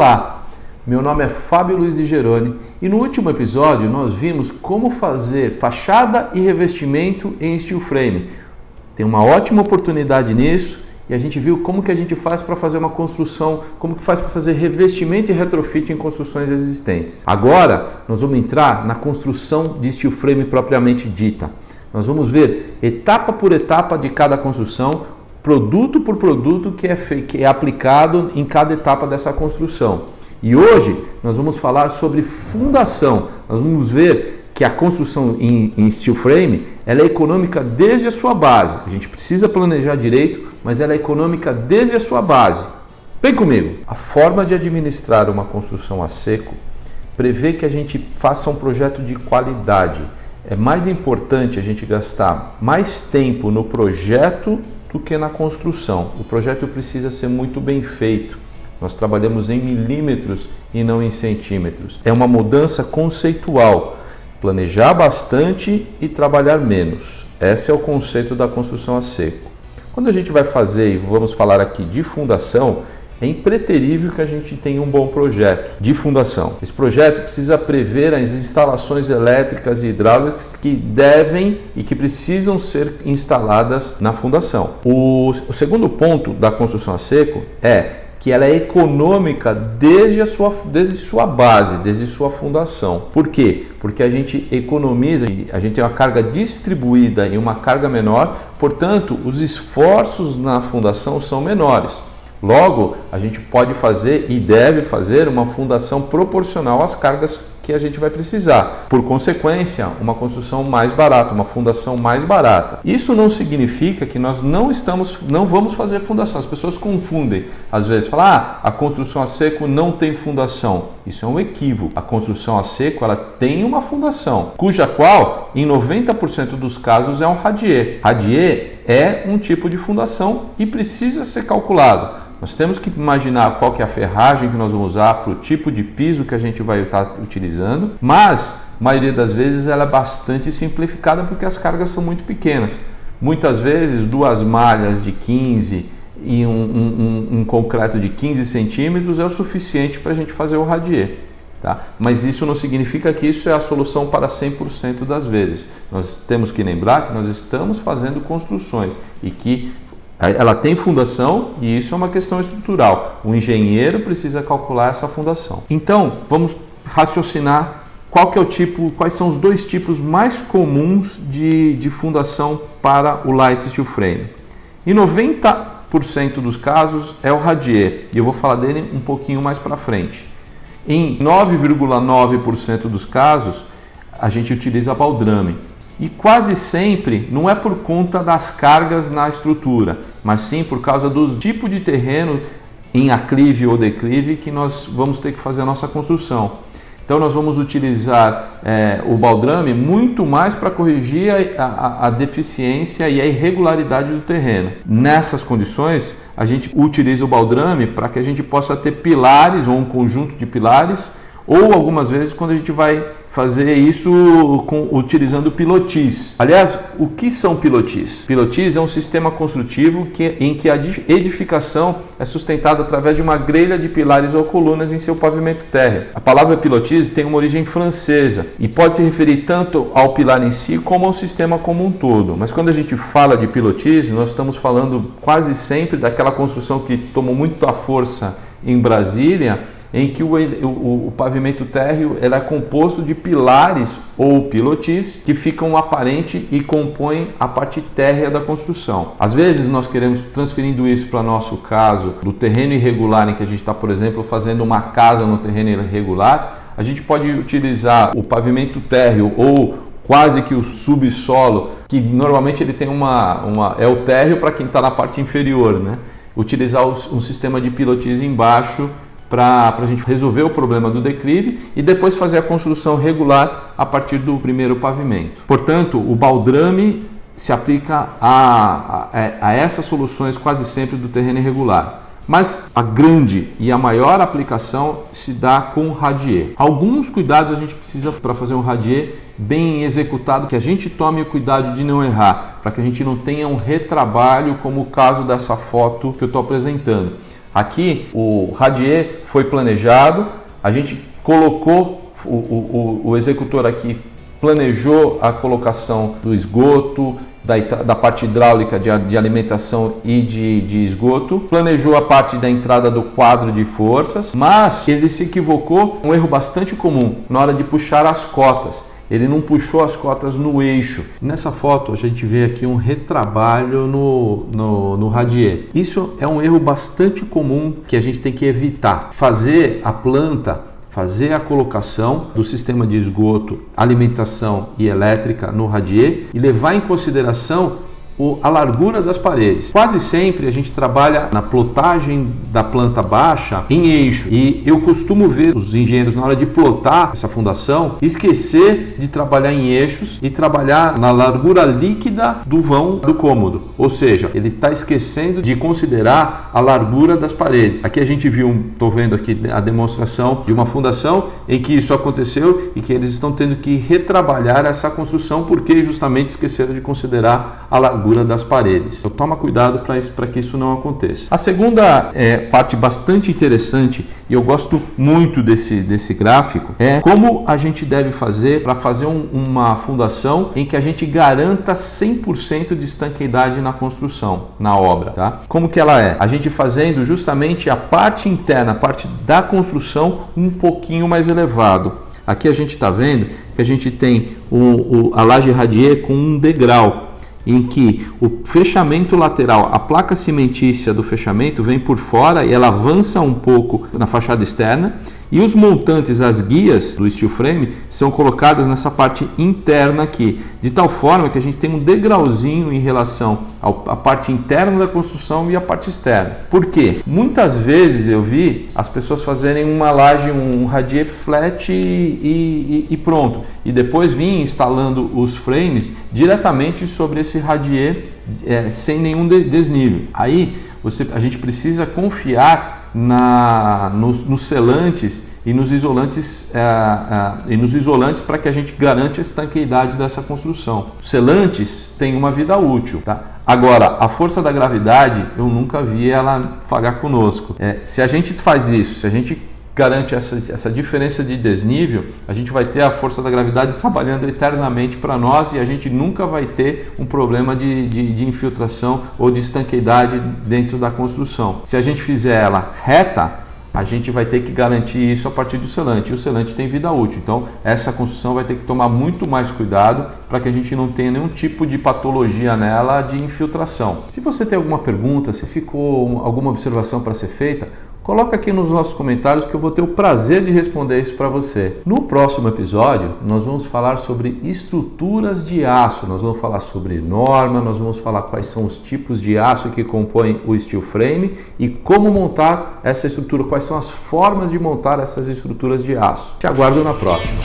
Olá, meu nome é Fábio Luiz de Geroni e no último episódio nós vimos como fazer fachada e revestimento em steel frame. Tem uma ótima oportunidade nisso e a gente viu como que a gente faz para fazer uma construção, como que faz para fazer revestimento e retrofit em construções existentes. Agora nós vamos entrar na construção de steel frame propriamente dita. Nós vamos ver etapa por etapa de cada construção, produto por produto que é aplicado em cada etapa dessa construção. E hoje nós vamos falar sobre fundação. Nós vamos ver que a construção em steel frame ela é econômica desde a sua base. A gente precisa planejar direito, mas ela é econômica desde a sua base. Vem comigo! A forma de administrar uma construção a seco prevê que a gente faça um projeto de qualidade. É mais importante a gente gastar mais tempo no projeto do que na construção. O projeto precisa ser muito bem feito. Nós trabalhamos em milímetros e não em centímetros. É uma mudança conceitual. Planejar bastante e trabalhar menos. Esse é o conceito da construção a seco. Quando a gente vai fazer, e vamos falar aqui de fundação, é impreterível que a gente tenha um bom projeto de fundação. Esse projeto precisa prever as instalações elétricas e hidráulicas que devem e que precisam ser instaladas na fundação. O segundo ponto da construção a seco é que ela é econômica desde sua base, desde sua fundação. Por quê? Porque a gente economiza, a gente tem uma carga distribuída e uma carga menor, portanto, os esforços na fundação são menores. Logo, a gente pode fazer e deve fazer uma fundação proporcional às cargas que a gente vai precisar. Por consequência, uma construção mais barata, uma fundação mais barata. Isso não significa que nós não vamos fazer fundação. As pessoas confundem. Às vezes falam, a construção a seco não tem fundação. Isso é um equívoco. A construção a seco ela tem uma fundação, cuja qual, em 90% dos casos, é um radier. Radier é um tipo de fundação e precisa ser calculado. Nós temos que imaginar qual que é a ferragem que nós vamos usar para o tipo de piso que a gente vai estar utilizando, mas a maioria das vezes ela é bastante simplificada porque as cargas são muito pequenas. Muitas vezes 2 malhas de 15 e um concreto de 15 centímetros é o suficiente para a gente fazer o radier. Tá? Mas isso não significa que isso é a solução para 100% das vezes. Nós temos que lembrar que nós estamos fazendo construções e que ela tem fundação e isso é uma questão estrutural. O engenheiro precisa calcular essa fundação. Então, vamos raciocinar quais são os 2 tipos mais comuns de fundação para o light steel frame. Em 90% dos casos é o radier e eu vou falar dele um pouquinho mais para frente. Em 9,9% dos casos, a gente utiliza baldrame. E quase sempre não é por conta das cargas na estrutura, mas sim por causa do tipo de terreno em aclive ou declive que nós vamos ter que fazer a nossa construção. Então nós vamos utilizar o baldrame muito mais para corrigir a deficiência e a irregularidade do terreno. Nessas condições, a gente utiliza o baldrame para que a gente possa ter pilares ou um conjunto de pilares, ou algumas vezes quando a gente vai fazer isso utilizando pilotis. Aliás, o que são pilotis? Pilotis é um sistema construtivo em que a edificação é sustentada através de uma grelha de pilares ou colunas em seu pavimento térreo. A palavra pilotis tem uma origem francesa e pode se referir tanto ao pilar em si como ao sistema como um todo. Mas quando a gente fala de pilotis, nós estamos falando quase sempre daquela construção que tomou muita força em Brasília, em que o pavimento térreo é composto de pilares ou pilotis que ficam aparente e compõem a parte térrea da construção. Às vezes nós queremos, transferindo isso para nosso caso, do terreno irregular em que a gente está, por exemplo, fazendo uma casa no terreno irregular, a gente pode utilizar o pavimento térreo ou quase que o subsolo, que normalmente ele tem é o térreo para quem está na parte inferior, né? Utilizar um sistema de pilotis embaixo para a gente resolver o problema do declive e depois fazer a construção regular a partir do primeiro pavimento. Portanto, o baldrame se aplica a essas soluções quase sempre do terreno irregular. Mas a grande e a maior aplicação se dá com o radier. Alguns cuidados a gente precisa para fazer um radier bem executado, que a gente tome o cuidado de não errar, para que a gente não tenha um retrabalho como o caso dessa foto que eu estou apresentando. Aqui o radier foi planejado, a gente colocou, o executor aqui planejou a colocação do esgoto, da parte hidráulica de alimentação e de esgoto, planejou a parte da entrada do quadro de forças, mas ele se equivocou, um erro bastante comum, na hora de puxar as cotas. Ele não puxou as cotas no eixo. Nessa foto a gente vê aqui um retrabalho no radier. Isso é um erro bastante comum que a gente tem que evitar. Fazer a planta, fazer a colocação do sistema de esgoto, alimentação e elétrica no radier e levar em consideração a largura das paredes. Quase sempre a gente trabalha na plotagem da planta baixa em eixo e eu costumo ver os engenheiros na hora de plotar essa fundação esquecer de trabalhar em eixos e trabalhar na largura líquida do vão do cômodo, ou seja, ele está esquecendo de considerar a largura das paredes. Aqui a gente viu, estou vendo aqui a demonstração de uma fundação em que isso aconteceu e que eles estão tendo que retrabalhar essa construção porque justamente esqueceram de considerar a largura das paredes. Então toma cuidado para que isso não aconteça. A segunda parte bastante interessante, e eu gosto muito desse gráfico, é como a gente deve fazer para fazer uma fundação em que a gente garanta 100% de estanqueidade na construção, na obra. Tá? Como que ela é? A gente fazendo justamente a parte interna, a parte da construção um pouquinho mais elevado. Aqui a gente está vendo que a gente tem a laje radier com um degrau, em que o fechamento lateral, a placa cimentícia do fechamento vem por fora e ela avança um pouco na fachada externa e os montantes, as guias do steel frame são colocadas nessa parte interna aqui, de tal forma que a gente tem um degrauzinho em relação à parte interna da construção e à parte externa. Por quê? Muitas vezes eu vi as pessoas fazerem uma laje, um radier flat e pronto, e depois vir instalando os frames diretamente sobre esse radier sem nenhum desnível. Aí a gente precisa confiar nos selantes e nos isolantes para que a gente garante a estanqueidade dessa construção. Os selantes têm uma vida útil, tá? Agora, a força da gravidade eu nunca vi ela falhar conosco. Se a gente faz isso, se a gente garante essa diferença de desnível, a gente vai ter a força da gravidade trabalhando eternamente para nós e a gente nunca vai ter um problema de infiltração ou de estanqueidade dentro da construção. Se a gente fizer ela reta, a gente vai ter que garantir isso a partir do selante, e o selante tem vida útil, então essa construção vai ter que tomar muito mais cuidado para que a gente não tenha nenhum tipo de patologia nela de infiltração. Se você tem alguma pergunta, se ficou alguma observação para ser feita, coloca aqui nos nossos comentários que eu vou ter o prazer de responder isso para você. No próximo episódio, nós vamos falar sobre estruturas de aço, nós vamos falar sobre norma, nós vamos falar quais são os tipos de aço que compõem o steel frame e como montar essa estrutura, quais são as formas de montar essas estruturas de aço. Te aguardo na próxima.